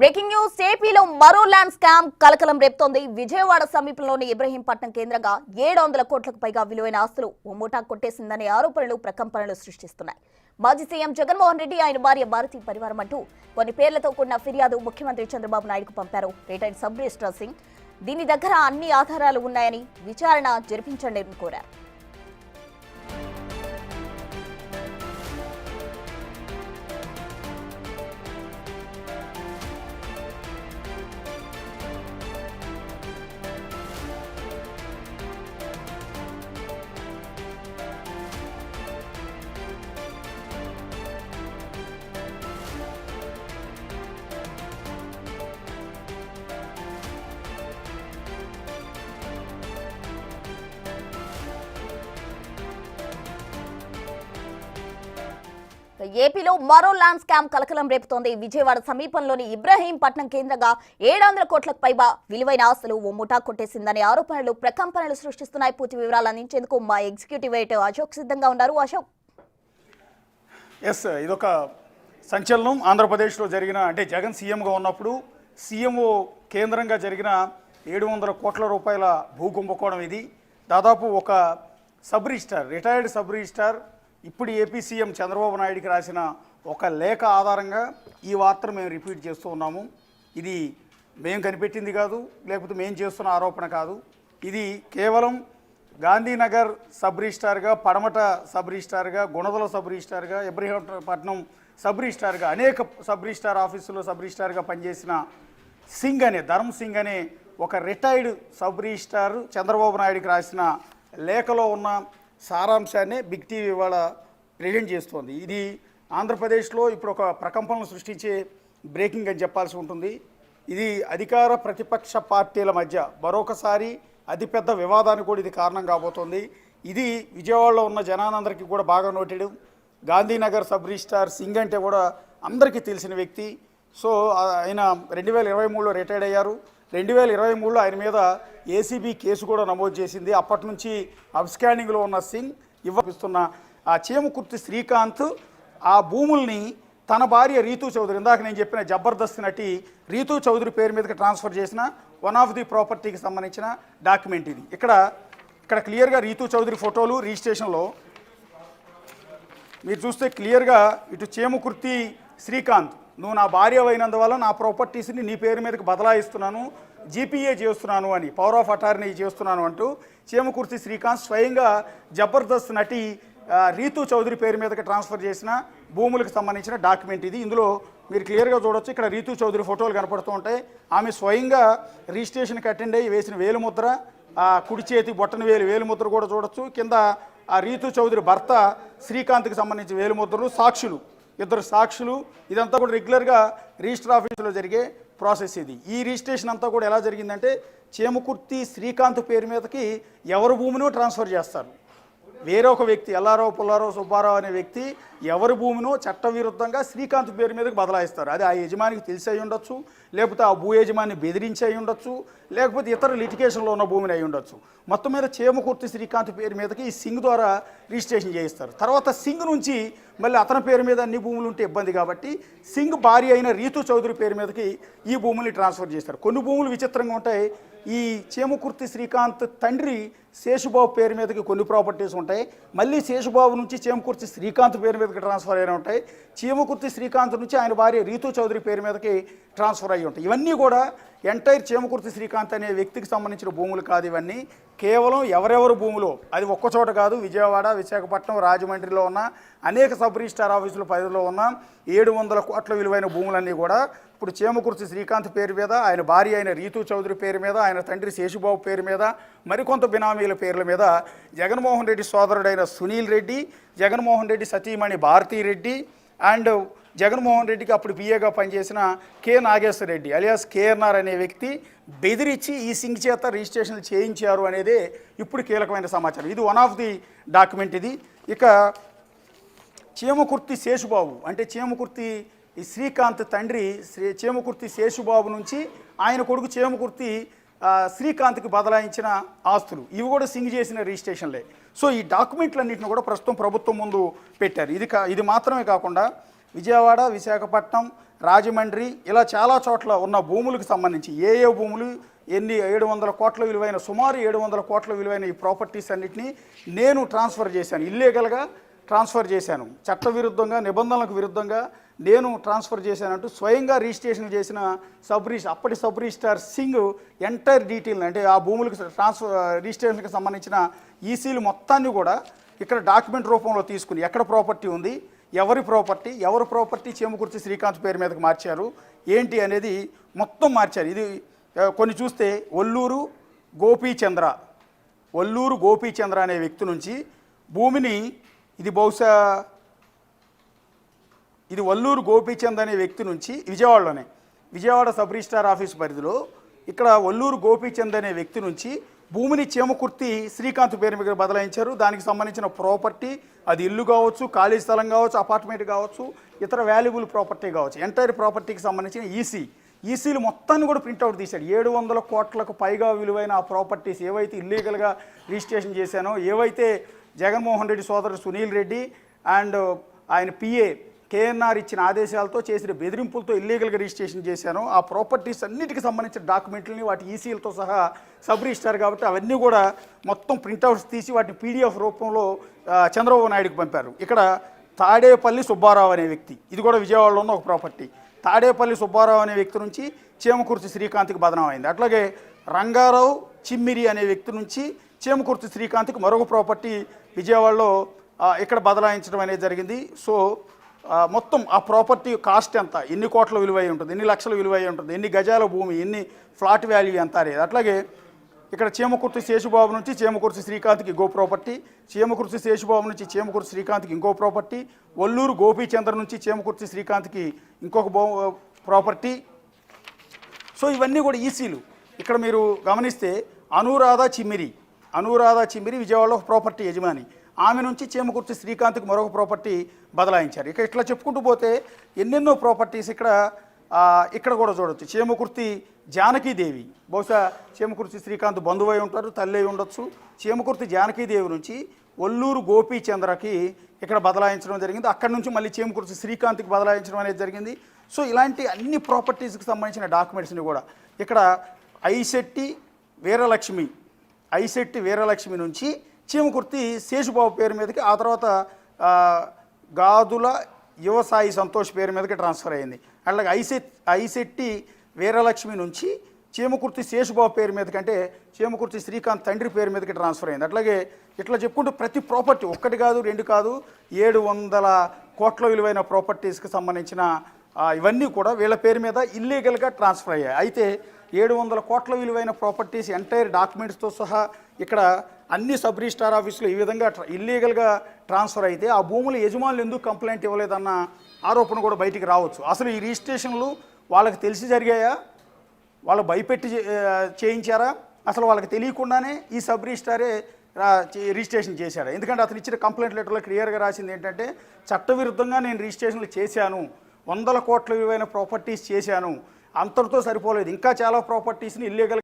Breaking news ఏపీలో మరో land scam కలకలం రేపుతోంది. విజయవాడ సమీపంలోని ఇబ్రహీంపట్నం కేంద్రంగా 700 కోట్లకు పైగా విలువైన ఆస్తులు ముఠా కొట్టేసిందనే ఆరోపణలు ప్రకంపనలు సృష్టిస్తున్నాయి. మాజీ సీఎం జగన్మోహన్ రెడ్డి ఆయన భార్య భారతీ పరివారం అంటూ కొన్ని పేర్లతో కూడిన ఫిర్యాదు ముఖ్యమంత్రి చంద్రబాబు నాయుడుకు పంపారు రిటైర్డ్ సబ్ రిజిస్ట్రార్ సింగ్. దీని దగ్గర అన్ని ఆధారాలు ఉన్నాయని విచారణ జరిపించండి కోరారు. ఏపీలో మరో ల్యాండ్ స్కామ్ కలకలం రేపుతోంది. విజయవాడ సమీపంలోని ఇబ్రహీంపట్నం కేంద్రంగా 700 కోట్లకు పైగా విలువైన ఆస్తులు ముఠా కొట్టేసిందనే ఆరోపణలు ప్రకంపనలు సృష్టిస్తున్నాయి. పూర్తి వివరాలు అందించేందుకు మా ఎగ్జిక్యూటివ్ ఎడిటర్ అశోక్ సిద్ధంగా ఉన్నారు. అశోక్, ఇదొక సంచలనం. ఆంధ్రప్రదేశ్లో జరిగిన జగన్ సీఎంగా ఉన్నప్పుడు సీఎంఓ కేంద్రంగా జరిగిన 700 కోట్ల రూపాయల భూ కుంభకోణం. ఇది దాదాపు ఒక sub registrar, retired sub registrar ఇప్పుడు ఏపీ సీఎం చంద్రబాబు నాయుడికి రాసిన ఒక లేఖ ఆధారంగా ఈ వార్తను మేము రిపీట్ చేస్తూ ఉన్నాము. ఇది మేము కనిపెట్టింది కాదు, లేకపోతే మేము చేస్తున్న ఆరోపణ కాదు. ఇది కేవలం గాంధీనగర్ సబ్ రిజిస్టార్గా, పడమట సబ్ రిజిస్టార్గా, గుణదల సబ్ రిజిస్టార్గా, ఇబ్రహీంపట్నం సబ్ రిజిస్టార్గా, అనేక సబ్ రిజిస్టార్ ఆఫీసులో సబ్ రిజిస్టార్గా పనిచేసిన ధర్మ్ సింగ్ అనే ఒక రిటైర్డ్ సబ్ రిజిస్టార్ చంద్రబాబు నాయుడికి రాసిన లేఖలో ఉన్న సారాంశాన్ని బిగ్ టీవీ ఇవాళ ప్రెజెంట్ చేస్తోంది. ఇది ఆంధ్రప్రదేశ్లో ఇప్పుడు ఒక ప్రకంపనలు సృష్టించే బ్రేకింగ్ అని చెప్పాల్సి ఉంటుంది. ఇది అధికార ప్రతిపక్ష పార్టీల మధ్య మరొకసారి అతిపెద్ద వివాదానికి కూడా ఇది కారణం కాబోతోంది. ఇది విజయవాడలో ఉన్న జనానందరికీ కూడా బాగా noted. Gandhinagar sub registrar Singh అంటే కూడా అందరికీ తెలిసిన వ్యక్తి. సో ఆయన 2023లో రిటైర్డ్ అయ్యారు. 2023లో ఆయన మీద ఏసీబీ కేసు కూడా నమోదు చేసింది. అప్పటి నుంచి అబ్స్కాండింగ్లో ఉన్న సింగ్ ఇవ్వపిస్తున్న ఆ చేమకుర్తి శ్రీకాంత్ ఆ భూముల్ని తన భార్య రీతూ చౌదరి, ఇందాక నేను చెప్పిన జబర్దస్త్ నటి రీతూ చౌదరి పేరు మీదకి ట్రాన్స్ఫర్ చేసిన వన్ ఆఫ్ ది ప్రాపర్టీకి సంబంధించిన డాక్యుమెంట్ ఇది. ఇక్కడ క్లియర్గా రీతూ చౌదరి ఫోటోలు రిజిస్ట్రేషన్లో మీరు చూస్తే క్లియర్గా ఇటు చేమకుర్తి శ్రీకాంత్, నువ్వు నా భార్య అయినందువల్ల నా ప్రాపర్టీస్ని నీ పేరు మీదకి బదలాయిస్తున్నాను, జీపీఏ చేస్తున్నాను అని, పవర్ ఆఫ్ అటార్నీ చేస్తున్నాను అంటూ చేమకుర్తి శ్రీకాంత్ స్వయంగా జబర్దస్త్ నటి రీతూ చౌదరి పేరు మీదకి ట్రాన్స్ఫర్ చేసిన భూములకు సంబంధించిన డాక్యుమెంట్ ఇది. ఇందులో మీరు క్లియర్గా చూడొచ్చు. ఇక్కడ రీతూ చౌదరి ఫోటోలు కనపడుతూ ఉంటాయి. ఆమె స్వయంగా రిజిస్ట్రేషన్కి అటెండ్ అయ్యి వేసిన వేలుముద్ర, కుడి చేతి బొట్టన వేలుముద్ర కూడా చూడొచ్చు. కింద ఆ రీతూ చౌదరి భర్త శ్రీకాంత్కి సంబంధించిన వేలుముద్రలు, సాక్షులు, ఇద్దరు సాక్షులు. ఇదంతా కూడా రెగ్యులర్గా రిజిస్టర్ ఆఫీసులో జరిగే ప్రాసెస్ ఇది. ఈ రిజిస్ట్రేషన్ అంతా కూడా ఎలా జరిగిందంటే చేమకుర్తి శ్రీకాంత్ పేరు మీదకి ఎవరి భూమినో ట్రాన్స్ఫర్ చేస్తారు. వేరే ఒక వ్యక్తి ఎల్లారావు పుల్లారావు సుబ్బారావు అనే వ్యక్తి ఎవరి భూమినో చట్టవిరుద్ధంగా శ్రీకాంత్ పేరు మీదకి బదలాయిస్తారు. అది ఆ యజమానికి తెలిసి అయి ఉండొచ్చు, లేకపోతే ఆ భూ యజమాని బెదిరించి అయి ఉండొచ్చు, లేకపోతే ఇతర లిటిగేషన్లో ఉన్న భూమిని అయి ఉండొచ్చు. మొత్తం మీద చేమకుర్తి శ్రీకాంత్ పేరు మీదకి ఈ సింగ్ ద్వారా రిజిస్ట్రేషన్ చేయిస్తారు. తర్వాత సింగ్ నుంచి మళ్ళీ అతని పేరు మీద అన్ని భూములు ఉంటే ఇబ్బంది కాబట్టి సింగ్ భార్య అయిన రీతూ చౌదరి పేరు మీదకి ఈ భూముల్ని ట్రాన్స్ఫర్ చేస్తారు. కొన్ని భూములు విచిత్రంగా ఉంటాయి. ఈ చేమకుర్తి శ్రీకాంత్ తండ్రి శేషుబాబు పేరు మీదకి కొన్ని ప్రాపర్టీస్ ఉంటాయి. మళ్ళీ శేషుబాబు నుంచి చేమకుర్తి శ్రీకాంత్ పేరు మీదకి ట్రాన్స్ఫర్ అయిన ఉంటాయి. చేమకుర్తి శ్రీకాంత్ నుంచి ఆయన భార్య రీతూ చౌదరి పేరు మీదకి ట్రాన్స్ఫర్ అయ్యి ఉంటాయి. ఇవన్నీ కూడా ఎంటైర్ చేమకుర్తి శ్రీకాంత్ అనే వ్యక్తికి సంబంధించిన భూములు కాదు. ఇవన్నీ కేవలం ఎవరెవరు భూములో, అది ఒక్కచోట కాదు, విజయవాడ, విశాఖపట్నం, రాజమండ్రిలో ఉన్న అనేక సబ్ రిజిస్టార్ ఆఫీసుల పరిధిలో ఉన్న 700 కోట్ల విలువైన భూములన్నీ కూడా ఇప్పుడు చేమకుర్తి శ్రీకాంత్ పేరు మీద, ఆయన భార్య అయిన రీతూ చౌదరి పేరు మీద, ఆయన తండ్రి శేషుబాబు పేరు మీద, మరికొంత బినామీల పేర్ల మీద జగన్మోహన్ రెడ్డి సోదరుడైన సునీల్ రెడ్డి, జగన్మోహన్ రెడ్డి సతీమణి భారతీ రెడ్డి అండ్ జగన్మోహన్ రెడ్డికి అప్పుడు పిఏగా పనిచేసిన K Nageswara Reddy alias KRR అనే వ్యక్తి బెదిరించి ఈ సింగ్ చేత రిజిస్ట్రేషన్లు చేయించారు అనేది ఇప్పుడు కీలకమైన సమాచారం. ఇది వన్ ఆఫ్ ది డాక్యుమెంట్ ఇది. ఇక చేమకుర్తి శేషుబాబు అంటే చేమకుర్తి శ్రీకాంత్ తండ్రి చేమకుర్తి శేషుబాబు నుంచి ఆయన కొడుకు చేమకుర్తి శ్రీకాంత్కి బదలాయించిన ఆస్తులు ఇవి కూడా సింగ్ చేసిన రిజిస్ట్రేషన్లే. సో ఈ డాక్యుమెంట్లన్నింటిని కూడా ప్రస్తుతం ప్రభుత్వం ముందు పెట్టారు. ఇది మాత్రమే కాకుండా విజయవాడ, విశాఖపట్నం, రాజమండ్రి ఇలా చాలా చోట్ల ఉన్న భూములకు సంబంధించి ఏ భూములు ఎన్ని 700 కోట్ల విలువైన సుమారు 700 కోట్ల విలువైన ఈ ప్రాపర్టీస్ అన్నిటినీ నేను ట్రాన్స్ఫర్ చేశాను, ఇల్లీగల్గా ట్రాన్స్ఫర్ చేశాను, చట్టవిరుద్ధంగా నిబంధనలకు విరుద్ధంగా నేను ట్రాన్స్ఫర్ చేశానంటూ స్వయంగా రిజిస్ట్రేషన్ చేసిన అప్పటి sub registrar Singh entire detail అంటే ఆ భూములకు రిజిస్ట్రేషన్కి సంబంధించిన ఈసీలు మొత్తాన్ని కూడా ఇక్కడ డాక్యుమెంట్ రూపంలో తీసుకుని ఎక్కడ ప్రాపర్టీ ఉంది, ఎవరి ప్రాపర్టీ చేమకుర్తి శ్రీకాంత్ పేరు మీదకి మార్చారు ఏంటి అనేది మొత్తం మార్చారు. ఇది కొన్ని చూస్తే ఒల్లూరు గోపీచంద్ర అనే వ్యక్తి నుంచి భూమిని ఇది ఒల్లూరు గోపీచంద్ అనే వ్యక్తి నుంచి విజయవాడ సబ్ రిజిస్ట్రార్ ఆఫీస్ పరిధిలో ఇక్కడ ఒల్లూరు గోపీచంద్ అనే వ్యక్తి నుంచి భూమిని చేమకుర్తి శ్రీకాంత్ పేరు మీద బదలాయించారు. దానికి సంబంధించిన ప్రాపర్టీ అది ఇల్లు కావచ్చు, ఖాళీ స్థలం కావచ్చు, అపార్ట్మెంట్ కావచ్చు, ఇతర వాల్యుబుల్ ప్రాపర్టీ కావచ్చు, ఎంటైర్ ప్రాపర్టీకి సంబంధించిన ఈసీలు మొత్తాన్ని కూడా ప్రింట్అవుట్ తీశాడు. 700 కోట్లకు పైగా విలువైన ఆ ప్రాపర్టీస్ ఏవైతే ఇల్లీగల్గా రిజిస్ట్రేషన్ చేశానో, ఏవైతే జగన్మోహన్ రెడ్డి సోదరుడు సునీల్ రెడ్డి అండ్ ఆయన పిఏ కేఎన్ఆర్ ఇచ్చిన ఆదేశాలతో చేసిన బెదిరింపులతో ఇల్లీగల్గా రిజిస్ట్రేషన్ చేశాను, ఆ ప్రాపర్టీస్ అన్నిటికి సంబంధించిన డాక్యుమెంట్లని వాటి ఈసీలతో సహా సబ్ రిజిస్టార్ కాబట్టి అవన్నీ కూడా మొత్తం ప్రింట్అవుట్స్ తీసి వాటిని పీడిఎఫ్ రూపంలో చంద్రబాబు నాయుడుకి పంపారు. ఇక్కడ తాడేపల్లి సుబ్బారావు అనే వ్యక్తి, ఇది కూడా విజయవాడలో ఉన్న ఒక ప్రాపర్టీ, తాడేపల్లి సుబ్బారావు అనే వ్యక్తి నుంచి చేమకుర్తి శ్రీకాంత్కి బదనాం అయింది. అట్లాగే రంగారావు చిమ్మిరి అనే వ్యక్తి నుంచి చేమకుర్తి శ్రీకాంత్కి మరొక ప్రాపర్టీ విజయవాడలో ఇక్కడ బదలాయించడం అనేది జరిగింది. సో మొత్తం ఆ ప్రాపర్టీ కాస్ట్ ఎంత, ఎన్ని కోట్ల విలువ అయి ఉంటుంది, ఎన్ని లక్షల విలువ అయి ఉంటుంది, ఎన్ని గజాల భూమి, ఎన్ని ఫ్లాట్ వాల్యూ ఎంత అనేది. అట్లాగే ఇక్కడ చేమకుర్తి శేషుబాబు నుంచి చేమకుర్తి శ్రీకాంత్కి ఇంకో ప్రాపర్టీ, చేమకుర్తి శేషుబాబు నుంచి చేమకుర్తి శ్రీకాంత్కి ఇంకో ప్రాపర్టీ, ఒల్లూరు గోపీచంద్ర నుంచి చేమకుర్తి శ్రీకాంత్కి ఇంకొక ప్రాపర్టీ. సో ఇవన్నీ కూడా ఈసీలు. ఇక్కడ మీరు గమనిస్తే అనురాధ చిమ్మిరి విజయవాడలో ఒక ప్రాపర్టీ యజమాని, ఆమె నుంచి చేమకుర్తి శ్రీకాంత్కి మరొక ప్రాపర్టీ బదలాయించారు. ఇట్లా చెప్పుకుంటూ పోతే ఎన్నెన్నో ప్రాపర్టీస్ ఇక్కడ కూడా చూడవచ్చు. చేమకుర్తి జానకీదేవి, బహుశా చేమకుర్తి శ్రీకాంత్ బంధువై ఉంటారు, తల్లి అయి ఉండొచ్చు. చేమకుర్తి జానకీదేవి నుంచి ఒల్లూరు గోపీచంద్రకి ఇక్కడ బదలాయించడం జరిగింది, అక్కడి నుంచి మళ్ళీ చేమకుర్తి శ్రీకాంత్కి బదలాయించడం అనేది జరిగింది. సో ఇలాంటి అన్ని ప్రాపర్టీస్కి సంబంధించిన డాక్యుమెంట్స్ని కూడా ఇక్కడ ఐశెట్టి వీరలక్ష్మి నుంచి చేమకుర్తి శేషుబాబు పేరు మీదకి, ఆ తర్వాత గాదుల యువసాయి సంతోష్ పేరు మీదకి ట్రాన్స్ఫర్ అయింది. అట్లాగే ఐశెట్టి వీరలక్ష్మి నుంచి చేమకుర్తి శేషుబాబు పేరు మీదకి, అంటే చేమకుర్తి శ్రీకాంత్ తండ్రి పేరు మీదకి ట్రాన్స్ఫర్ అయింది. అట్లాగే ఇట్లా చెప్పుకుంటూ ప్రతి ప్రాపర్టీ ఒకటి కాదు, రెండు కాదు, 700 కోట్ల విలువైన ప్రాపర్టీస్కి సంబంధించిన ఇవన్నీ కూడా వీళ్ళ పేరు మీద ఇల్లీగల్గా ట్రాన్స్ఫర్ అయ్యాయి. అయితే 700 కోట్ల విలువైన ప్రాపర్టీస్ ఎంటైర్ డాక్యుమెంట్స్తో సహా ఇక్కడ అన్ని సబ్ రిజిస్ట్రార్ ఆఫీసులో ఈ విధంగా ఇల్లీగల్గా ట్రాన్స్ఫర్ అయితే ఆ భూముల యజమానులు ఎందుకు కంప్లైంట్ ఇవ్వలేదన్న ఆరోపణ కూడా బయటికి రావచ్చు. అసలు ఈ రిజిస్ట్రేషన్లు వాళ్ళకి తెలిసి జరిగాయా, వాళ్ళు భయపెట్టి చేయించారా, అసలు వాళ్ళకి తెలియకుండానే ఈ సబ్ రిజిస్ట్రారే రిజిస్ట్రేషన్ చేశాడు? ఎందుకంటే అతను ఇచ్చిన కంప్లైంట్ లెటర్లో క్లియర్గా రాసింది ఏంటంటే, చట్టవిరుద్ధంగా నేను రిజిస్ట్రేషన్లు చేశాను, 100 కోట్ల విలువైన ప్రాపర్టీస్ చేశాను, అంతటితో సరిపోలేదు, ఇంకా చాలా ప్రాపర్టీస్ని ఇల్లీగల్